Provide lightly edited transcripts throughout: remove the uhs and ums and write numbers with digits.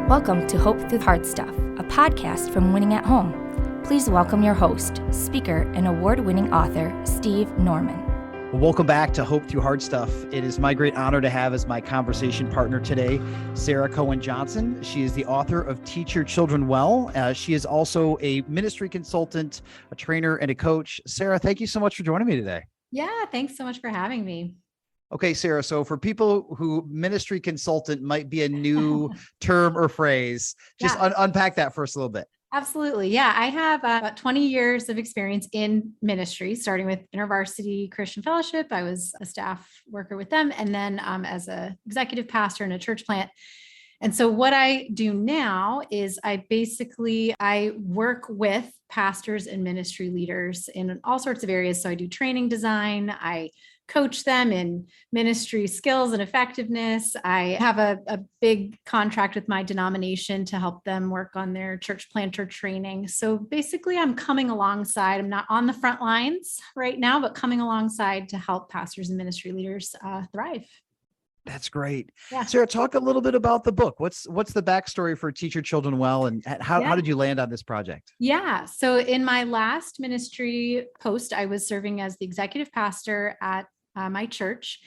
Welcome to Hope Through Hard Stuff, a podcast from Winning at Home. Please welcome your host, speaker, and award-winning author, Steve Norman. Well, welcome back to Hope Through Hard Stuff. It is my great honor to have as my conversation partner today, Sarah Cowan Johnson. She is the author of Teach Your Children Well. She is also a ministry consultant, a trainer, and a coach. Sarah, thank you so much for joining me today. Yeah, thanks so much for having me. Okay, Sarah, so for people who ministry consultant might be a new term or phrase, just unpack that for us a little bit. Absolutely. Yeah, I have about 20 years of experience in ministry, starting with InterVarsity Christian Fellowship. I was a staff worker with them, and then as an executive pastor in a church plant. And so what I do now is I work with pastors and ministry leaders in all sorts of areas. So I do training design, I coach them in ministry skills and effectiveness. I have a big contract with my denomination to help them work on their church planter training. So basically I'm coming alongside, I'm not on the front lines right now, but coming alongside to help pastors and ministry leaders thrive. That's great. Yeah. Sarah, talk a little bit about the book. What's the backstory for Teach Your Children Well, and how did you land on this project? Yeah. So in my last ministry post, I was serving as the executive pastor at my church,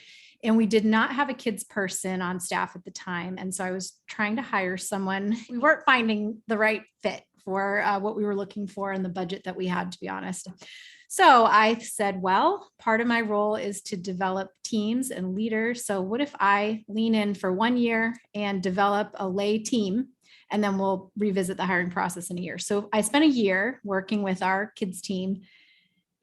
and we did not have a kids person on staff at the time. And so I was trying to hire someone. We weren't finding the right fit for what we were looking for in the budget that we had, to be honest. So I said, well, part of my role is to develop teams and leaders. So what if I lean in for 1 year and develop a lay team, and then we'll revisit the hiring process in a year. So I spent a year working with our kids team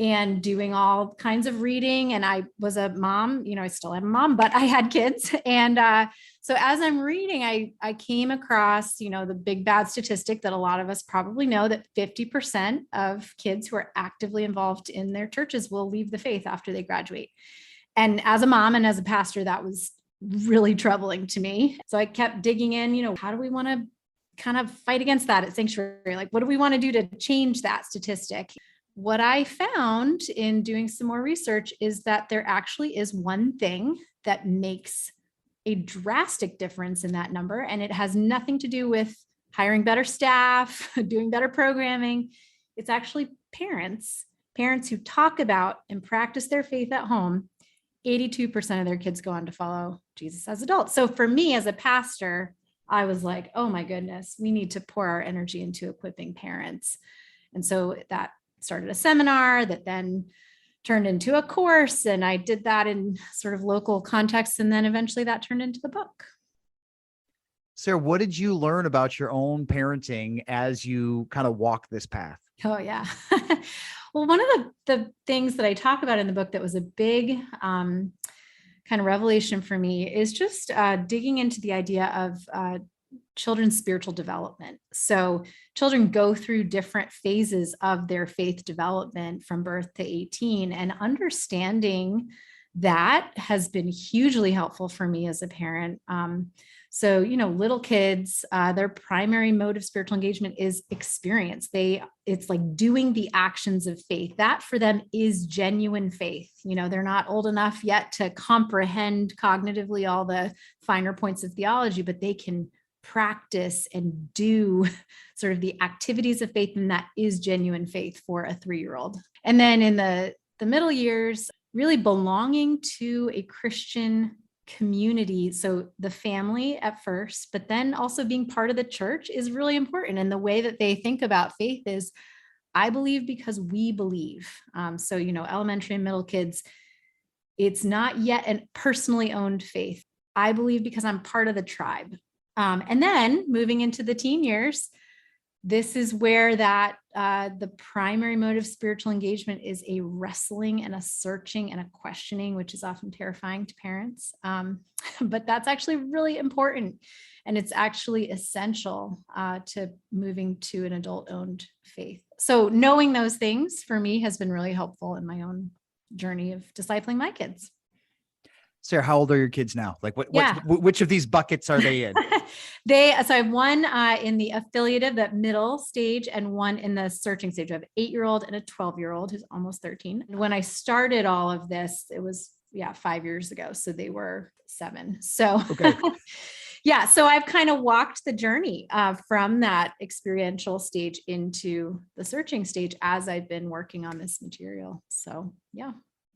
and doing all kinds of reading. And I was a mom, I still am a mom, but I had kids. And so as I'm reading, I came across, the big bad statistic that a lot of us probably know, that 50% of kids who are actively involved in their churches will leave the faith after they graduate. And as a mom and as a pastor, that was really troubling to me. So I kept digging in, how do we want to kind of fight against that at Sanctuary? Like, what do we want to do to change that statistic? What I found in doing some more research is that there actually is one thing that makes a drastic difference in that number. And it has nothing to do with hiring better staff, doing better programming. It's actually parents who talk about and practice their faith at home. 82% of their kids go on to follow Jesus as adults. So for me as a pastor, I was like, oh my goodness, we need to pour our energy into equipping parents. And so that started a seminar that then turned into a course. And I did that in sort of local context. And then eventually that turned into the book. Sarah, what did you learn about your own parenting as you kind of walk this path? Oh, yeah. Well, one of the things that I talk about in the book that was a big kind of revelation for me is just digging into the idea of children's spiritual development. So children go through different phases of their faith development from birth to 18, and understanding that has been hugely helpful for me as a parent. So, little kids, their primary mode of spiritual engagement is experience. It's like doing the actions of faith. That for them is genuine faith. They're not old enough yet to comprehend cognitively all the finer points of theology, but they can practice and do sort of the activities of faith, and that is genuine faith for a 3-year-old. And then in the middle years, really belonging to a Christian community. So the family at first, but then also being part of the church is really important. And the way that they think about faith is, I believe because we believe. So, elementary and middle kids, it's not yet a personally owned faith. I believe because I'm part of the tribe. And then moving into the teen years, this is where the primary mode of spiritual engagement is a wrestling and a searching and a questioning, which is often terrifying to parents. But that's actually really important. And it's actually essential to moving to an adult-owned faith. So knowing those things for me has been really helpful in my own journey of discipling my kids. Sarah, how old are your kids now? Like which of these buckets are they in? So I have one in the affiliative, that middle stage, and one in the searching stage. I have an 8-year-old and a 12-year-old who's almost 13. And when I started all of this, it was 5 years ago. So they were 7. So okay. Yeah. So I've kind of walked the journey from that experiential stage into the searching stage as I've been working on this material. So, yeah.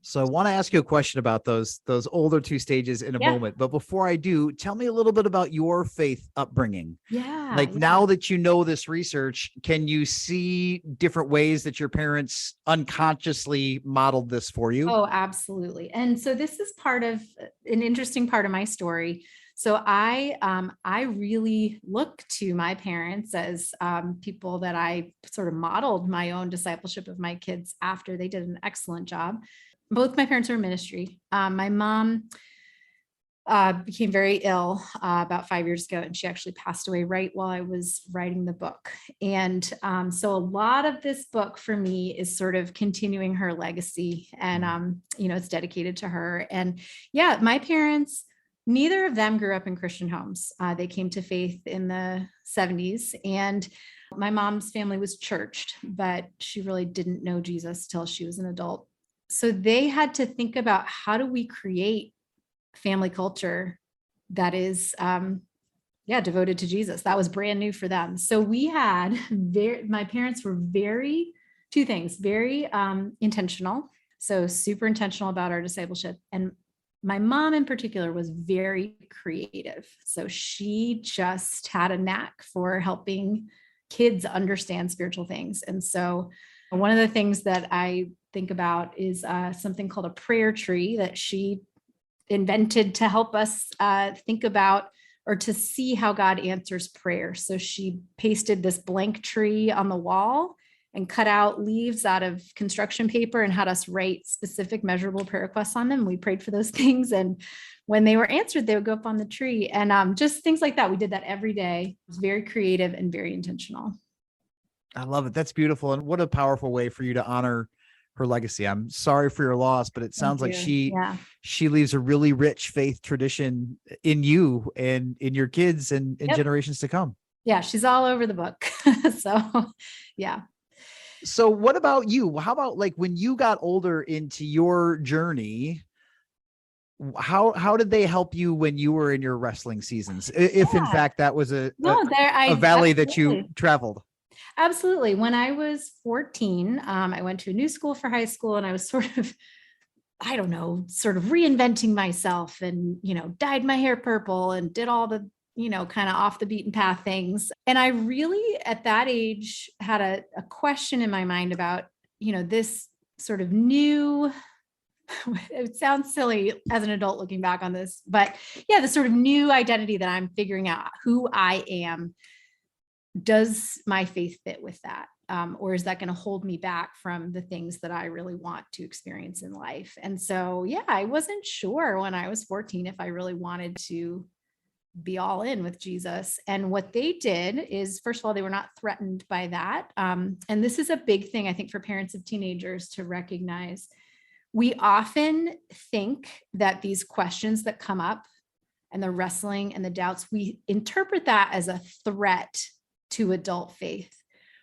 So I want to ask you a question about those older two stages in a moment. But before I do, tell me a little bit about your faith upbringing. Yeah. Now that you know this research, can you see different ways that your parents unconsciously modeled this for you? Oh, absolutely. And so this is part of an interesting part of my story. So I really look to my parents as people that I sort of modeled my own discipleship of my kids after. They did an excellent job. Both my parents are in ministry. My mom became very ill about 5 years ago, and she actually passed away right while I was writing the book. And so a lot of this book for me is sort of continuing her legacy, and it's dedicated to her. And yeah, my parents, neither of them grew up in Christian homes. They came to faith in the 70s, and my mom's family was churched, but she really didn't know Jesus till she was an adult. So they had to think about, how do we create family culture that is devoted to Jesus? That was brand new for them. So we had my parents were very intentional. So super intentional about our discipleship. And my mom in particular was very creative. So she just had a knack for helping kids understand spiritual things. And so one of the things that I think about is something called a prayer tree that she invented to help us think about or to see how God answers prayer. So she pasted this blank tree on the wall and cut out leaves out of construction paper and had us write specific measurable prayer requests on them. We prayed for those things. And when they were answered, they would go up on the tree, and just things like that. We did that every day. It was very creative and very intentional. I love it. That's beautiful. And what a powerful way for you to honor her legacy. I'm sorry for your loss, but it sounds like she leaves a really rich faith tradition in you and in your kids and in generations to come. Yeah. She's all over the book. So, yeah. So what about you? How about when you got older into your journey, how did they help you when you were in your wrestling seasons? If in fact that was a valley that you traveled? Absolutely. When I was 14, I went to a new school for high school, and I was sort of reinventing myself, and, dyed my hair purple and did all the, kind of off the beaten path things. And I really, at that age, had a question in my mind about, this sort of new, it sounds silly as an adult looking back on this, but yeah, the sort of new identity that I'm figuring out who I am. Does my faith fit with that? Or is that going to hold me back from the things that I really want to experience in life? And so, I wasn't sure when I was 14 if I really wanted to be all in with Jesus. And what they did is, first of all, they were not threatened by that. And this is a big thing, I think, for parents of teenagers to recognize. We often think that these questions that come up and the wrestling and the doubts, we interpret that as a threat to adult faith,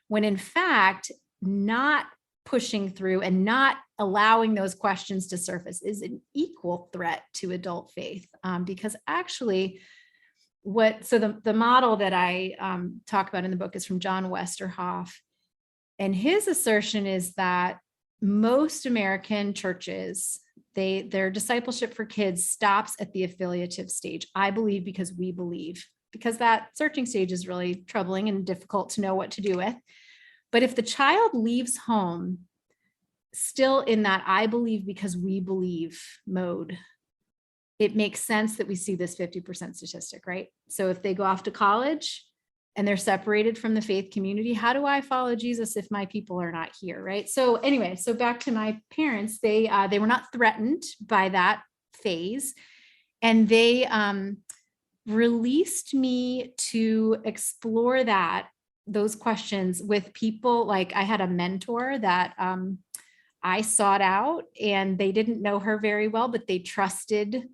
when in fact, not pushing through and not allowing those questions to surface is an equal threat to adult faith. Because actually the model that I talk about in the book is from John Westerhoff. And his assertion is that most American churches, their discipleship for kids stops at the affiliative stage. I believe because we believe. Because that searching stage is really troubling and difficult to know what to do with. But if the child leaves home still in that I believe because we believe mode, it makes sense that we see this 50% statistic, right? So if they go off to college and they're separated from the faith community, how do I follow Jesus if my people are not here, right? So anyway, so back to my parents, they were not threatened by that phase, and they released me to explore those questions with people. Like, I had a mentor that I sought out, and they didn't know her very well, but they trusted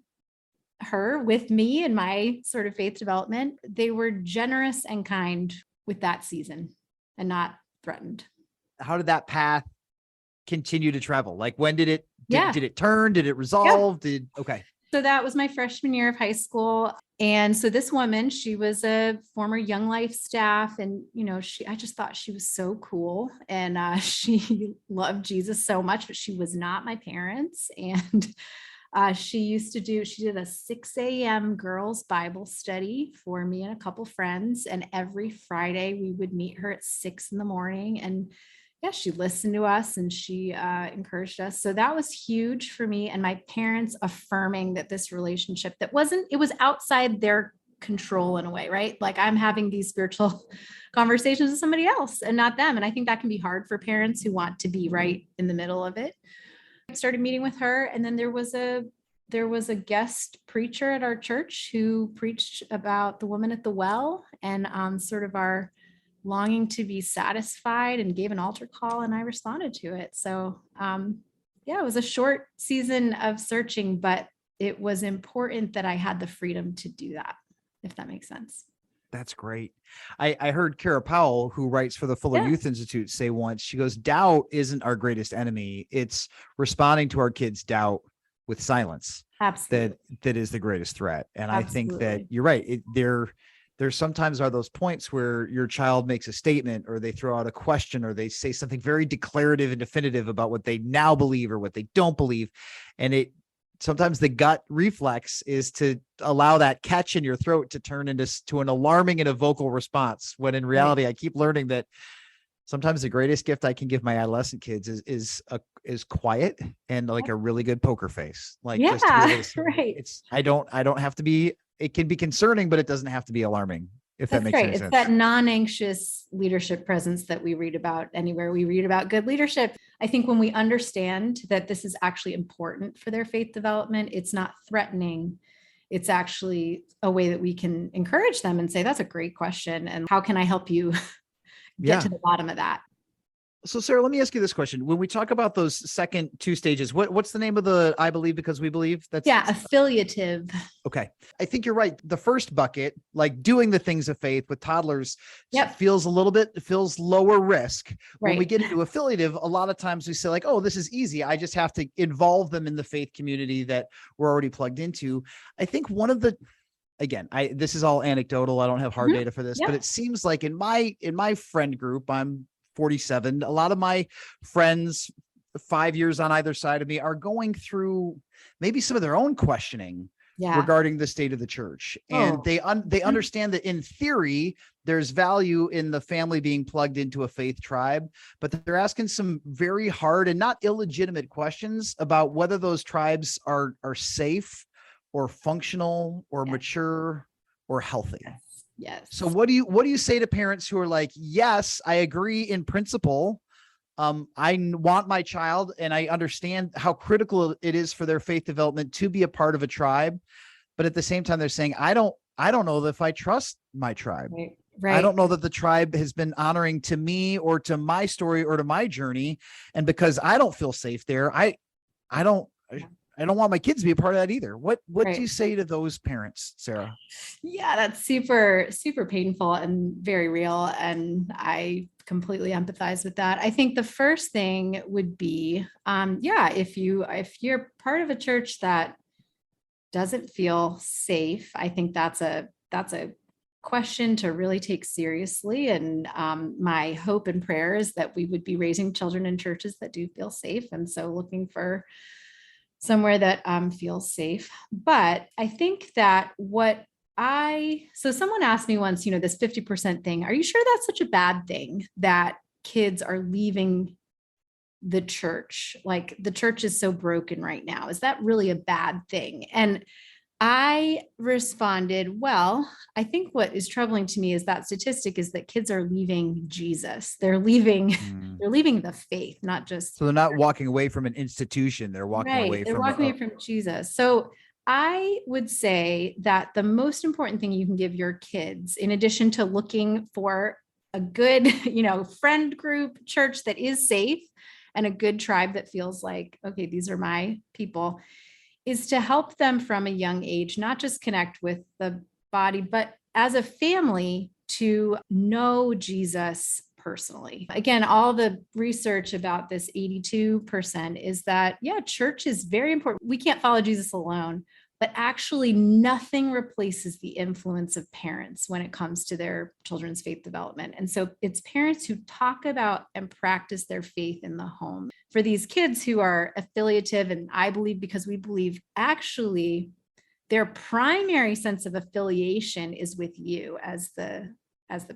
her with me in my sort of faith development. They were generous and kind with that season and not threatened. How did that path continue to travel? When did it turn? Did it resolve? So that was my freshman year of high school. And so this woman, she was a former Young Life staff, and I just thought she was so cool, and she loved Jesus so much, but she was not my parents. And she did a 6 a.m. girls Bible study for me and a couple friends, and every Friday we would meet her at 6 a.m. and yeah, she listened to us and she encouraged us. So that was huge for me and my parents, affirming that this relationship it was outside their control in a way, right? Like I'm having these spiritual conversations with somebody else and not them. And I think that can be hard for parents who want to be right in the middle of it. I started meeting with her, and then there was a guest preacher at our church who preached about the woman at the well and sort of our longing to be satisfied, and gave an altar call, and I responded to it. So it was a short season of searching, but it was important that I had the freedom to do that, if that makes sense. That's great. I heard Kara Powell, who writes for the Fuller Youth Institute, say once, she goes, doubt isn't our greatest enemy. It's responding to our kids' doubt with silence. Absolutely. That is the greatest threat. And Absolutely. I think that you're right. There sometimes are those points where your child makes a statement, or they throw out a question, or they say something very declarative and definitive about what they now believe or what they don't believe. And sometimes the gut reflex is to allow that catch in your throat to turn into an alarming and a vocal response. When in reality, I keep learning that sometimes the greatest gift I can give my adolescent kids is quiet and like a really good poker face. Like, just to be able to, right. I don't have to be. It can be concerning, but it doesn't have to be alarming. If that makes any sense. It's that non-anxious leadership presence that we read about anywhere we read about good leadership. I think when we understand that this is actually important for their faith development, it's not threatening. It's actually a way that we can encourage them and say, that's a great question. And how can I help you get to the bottom of that? So Sarah, let me ask you this question. When we talk about those second two stages, what's the name of the I believe because we believe? Affiliative. Okay. I think you're right. The first bucket, like doing the things of faith with toddlers, feels lower risk. Right. When we get into affiliative, a lot of times we say like, oh, this is easy. I just have to involve them in the faith community that we're already plugged into. I think this is all anecdotal. I don't have hard data for this, but it seems like in my friend group, I'm 47. A lot of my friends 5 years on either side of me are going through maybe some of their own questioning regarding the state of the church. And they understand that in theory, there's value in the family being plugged into a faith tribe, but they're asking some very hard and not illegitimate questions about whether those tribes are safe or functional or mature or healthy. Yes. So what do you say to parents who are like, yes, I agree in principle. I want my child and I understand how critical it is for their faith development to be a part of a tribe. But at the same time, they're saying, I don't know that if I trust my tribe. Right. I don't know that the tribe has been honoring to me or to my story or to my journey. And because I don't feel safe there, I don't want my kids to be a part of that either. What do you say to those parents, Sarah? Yeah, that's super, super painful and very real. And I completely empathize with that. I think the first thing would be, if you're part of a church that doesn't feel safe, I think that's a question to really take seriously. And my hope and prayer is that we would be raising children in churches that do feel safe. And so looking for somewhere that feels safe. But I think that someone asked me once, this 50% thing, are you sure that's such a bad thing that kids are leaving the church? Like the church is so broken right now. Is that really a bad thing? And I responded, well, I think what is troubling to me is that statistic is that kids are leaving Jesus. They're leaving the faith, not just. So they're not walking away from an institution. They're walking away from Jesus. So I would say that the most important thing you can give your kids, in addition to looking for a good, friend group, church that is safe and a good tribe that feels like, okay, these are my people, is to help them from a young age, not just connect with the body, but as a family to know Jesus personally. Again, all the research about this 82% is that, church is very important. We can't follow Jesus alone, but actually nothing replaces the influence of parents when it comes to their children's faith development. And so it's parents who talk about and practice their faith in the home. For these kids who are affiliative, and I believe because we believe, actually their primary sense of affiliation is with you as the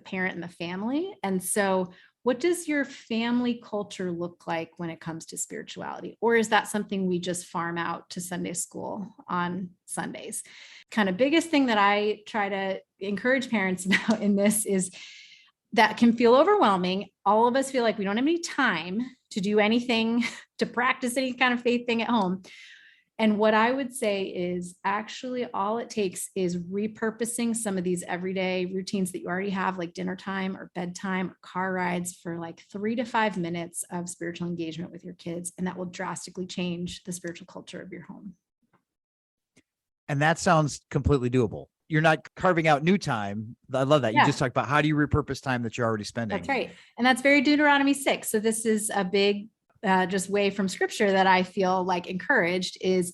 parent and the family. And so what does your family culture look like when it comes to spirituality? Or is that something we just farm out to Sunday school on Sundays? Kind of biggest thing that I try to encourage parents about in this is that can feel overwhelming. All of us feel like we don't have any time to do anything, to practice any kind of faith thing at home. And what I would say is actually all it takes is repurposing some of these everyday routines that you already have, like dinner time or bedtime or car rides, for like 3 to 5 minutes of spiritual engagement with your kids. And that will drastically change the spiritual culture of your home. And that sounds completely doable. You're not carving out new time. I love that. You just talked about how do you repurpose time that you're already spending. That's right. And that's very Deuteronomy 6. So this is a big just way from scripture that I feel like encouraged is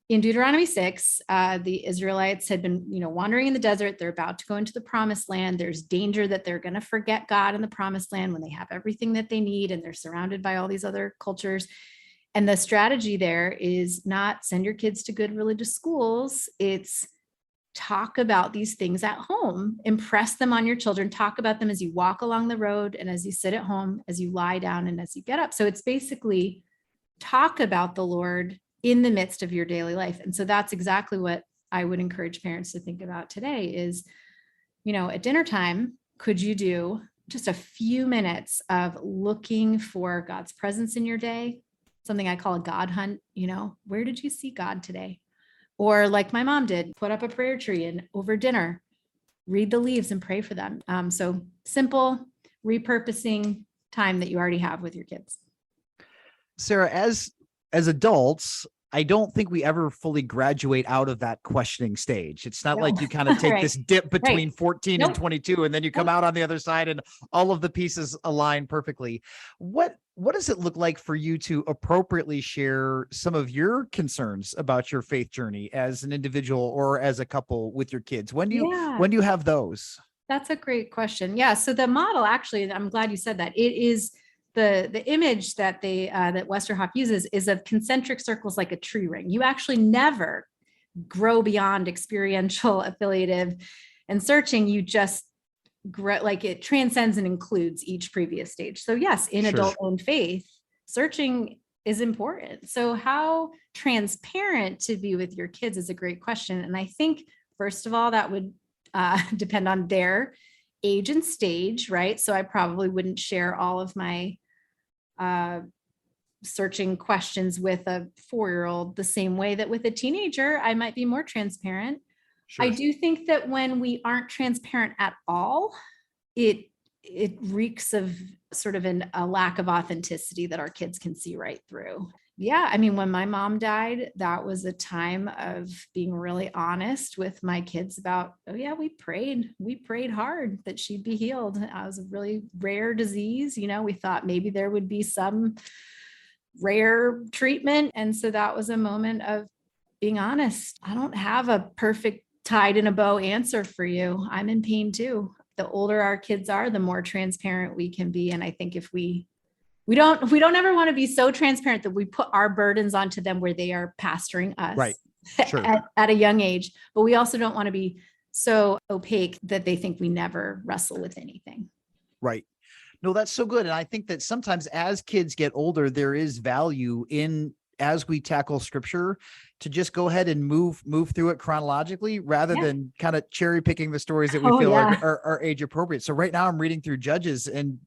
in Deuteronomy 6, the Israelites had been, wandering in the desert. They're about to go into the promised land. There's danger that they're going to forget God in the promised land when they have everything that they need and they're surrounded by all these other cultures. And the strategy there is not send your kids to good religious schools. It's talk about these things at home, impress them on your children, talk about them as you walk along the road and as you sit at home, as you lie down and as you get up. So it's basically talk about the Lord in the midst of your daily life. And so that's exactly what I would encourage parents to think about today is, at dinner time, could you do just a few minutes of looking for God's presence in your day? Something I call a God hunt. Where did you see God today? Or like my mom did, put up a prayer tree and over dinner, read the leaves and pray for them. So simple repurposing time that you already have with your kids. Sarah, as adults, I don't think we ever fully graduate out of that questioning stage. It's not like you kind of take Right. this dip between 14 Nope. and 22, and then you come out on the other side and all of the pieces align perfectly. What does it look like for you to appropriately share some of your concerns about your faith journey as an individual or as a couple with your kids? When do you have those? That's a great question. Yeah. So the model, actually, I'm glad you said that. It is the image that that Westerhoff uses is of concentric circles like a tree ring. You actually never grow beyond experiential, affiliative, and searching. You just grow, like it transcends and includes each previous stage. So yes, in adult-owned faith, searching is important. So how transparent to be with your kids is a great question. And I think, first of all, that would depend on their age and stage, right? So I probably wouldn't share all of my searching questions with a 4-year-old the same way that with a teenager, I might be more transparent. Sure. I do think that when we aren't transparent at all, it reeks of sort of a lack of authenticity that our kids can see right through. Yeah. I mean, when my mom died, that was a time of being really honest with my kids about, oh yeah, we prayed hard that she'd be healed. It was a really rare disease. We thought maybe there would be some rare treatment. And so that was a moment of being honest. I don't have a perfect tied in a bow answer for you. I'm in pain too. The older our kids are, the more transparent we can be. And I think if we don't ever want to be so transparent that we put our burdens onto them where they are pastoring us right. Sure. at a young age, but we also don't want to be so opaque that they think we never wrestle with anything. Right. No, that's so good. And I think that sometimes as kids get older, there is value in, as we tackle scripture, to just go ahead and move through it chronologically rather than kind of cherry picking the stories that we feel are age appropriate. So right now I'm reading through Judges, and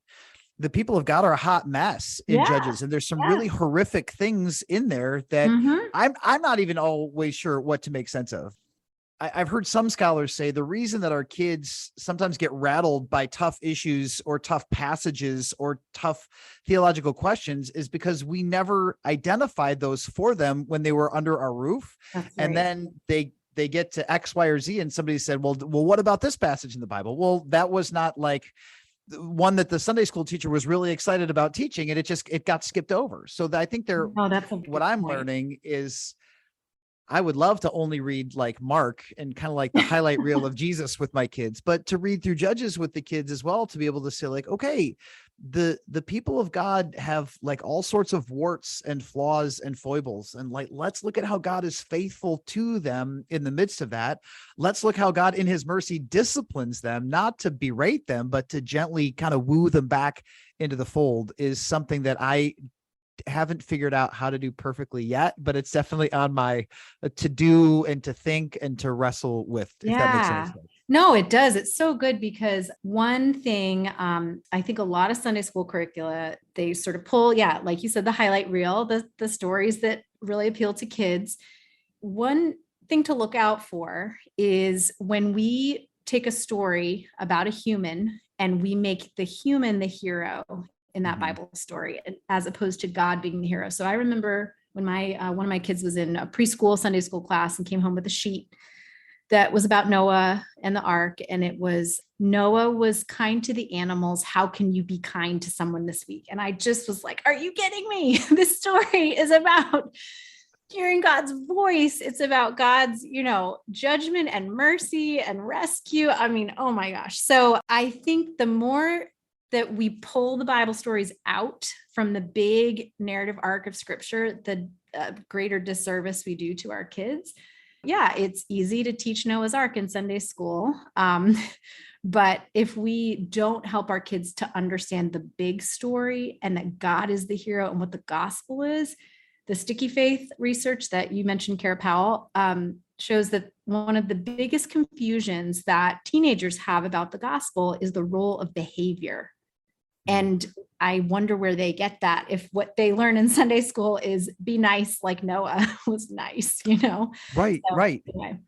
the people of God are a hot mess in Judges. And there's some really horrific things in there that I'm not even always sure what to make sense of. I've heard some scholars say the reason that our kids sometimes get rattled by tough issues or tough passages or tough theological questions is because we never identified those for them when they were under our roof. And then they get to X, Y, or Z and somebody said, well, what about this passage in the Bible? Well, that was not like one that the Sunday school teacher was really excited about teaching, and it got skipped over. So I think what I'm learning is I would love to only read like Mark and kind of like the highlight reel of Jesus with my kids, but to read through Judges with the kids as well, to be able to say like, okay, the people of God have like all sorts of warts and flaws and foibles. And like, let's look at how God is faithful to them in the midst of that. Let's look how God in his mercy disciplines them, not to berate them, but to gently kind of woo them back into the fold, is something that I haven't figured out how to do perfectly yet, but it's definitely on my to do and to think and to wrestle with, if that makes any sense. No, it does. It's so good because one thing, I think a lot of Sunday school curricula, they sort of pull, like you said, the highlight reel, the stories that really appeal to kids. One thing to look out for is when we take a story about a human and we make the human the hero in that Bible story, as opposed to God being the hero. So I remember when one of my kids was in a preschool Sunday school class and came home with a sheet that was about Noah and the ark. And it was, Noah was kind to the animals. How can you be kind to someone this week? And I just was like, are you kidding me? This story is about hearing God's voice. It's about God's, judgment and mercy and rescue. I mean, oh my gosh. So I think the more that we pull the Bible stories out from the big narrative arc of scripture, the greater disservice we do to our kids. Yeah, it's easy to teach Noah's Ark in Sunday school. But if we don't help our kids to understand the big story and that God is the hero and what the gospel is, the sticky faith research that you mentioned, Kara Powell, shows that one of the biggest confusions that teenagers have about the gospel is the role of behavior. And I wonder where they get that, if what they learn in Sunday school is be nice like Noah was nice, Right, so, right. Anyway.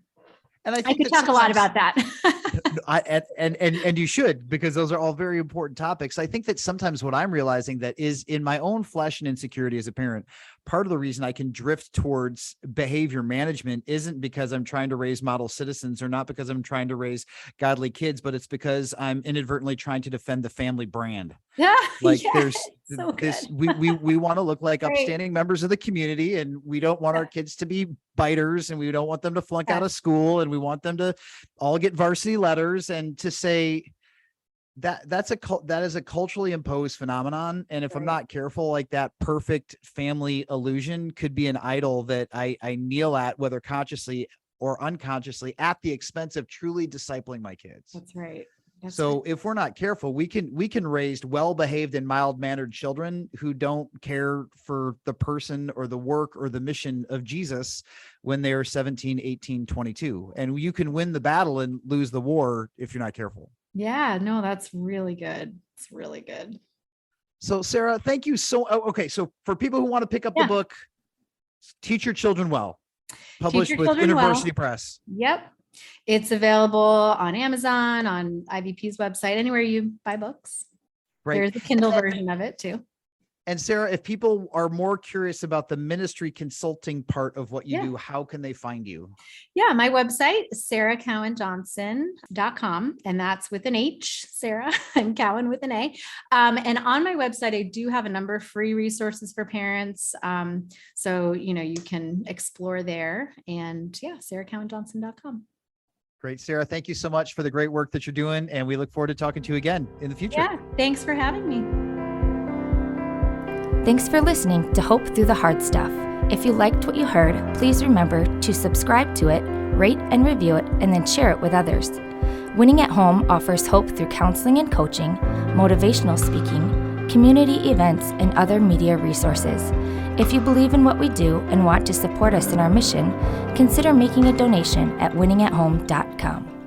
And I could talk a lot about that. and you should, because those are all very important topics. I think that sometimes what I'm realizing that is in my own flesh and insecurity as a parent, part of the reason I can drift towards behavior management isn't because I'm trying to raise model citizens, or not because I'm trying to raise godly kids, but it's because I'm inadvertently trying to defend the family brand. Yeah. Like yes, there's so this, we want to look like upstanding members of the community, and we don't want our kids to be biters, and we don't want them to flunk out of school, and we want them to all get varsity letters, and to say that is a culturally imposed phenomenon. And if I'm not careful, like that perfect family illusion could be an idol that I kneel at, whether consciously or unconsciously, at the expense of truly discipling my kids. That's right. So if we're not careful, we can raise well-behaved and mild-mannered children who don't care for the person or the work or the mission of Jesus when they're 17, 18, 22. And you can win the battle and lose the war if you're not careful. Yeah, no, that's really good. It's really good. So Sarah, thank you. Okay. So for people who want to pick up the book, Teach Your Children Well, published with University Press. Yep. It's available on Amazon, on IVP's website, anywhere you buy books. Right. There's a Kindle version of it too. And Sarah, if people are more curious about the ministry consulting part of what you do, how can they find you? Yeah, my website is sarahcowanjohnson.com, and that's with an H, Sarah, and Cowan with an A. And on my website, I do have a number of free resources for parents. So, you can explore there, and sarahcowanjohnson.com. Great, Sarah. Thank you so much for the great work that you're doing. And we look forward to talking to you again in the future. Yeah, thanks for having me. Thanks for listening to Hope Through the Hard Stuff. If you liked what you heard, please remember to subscribe to it, rate and review it, and then share it with others. Winning at Home offers hope through counseling and coaching, motivational speaking, community events, and other media resources. If you believe in what we do and want to support us in our mission, consider making a donation at winningathome.com.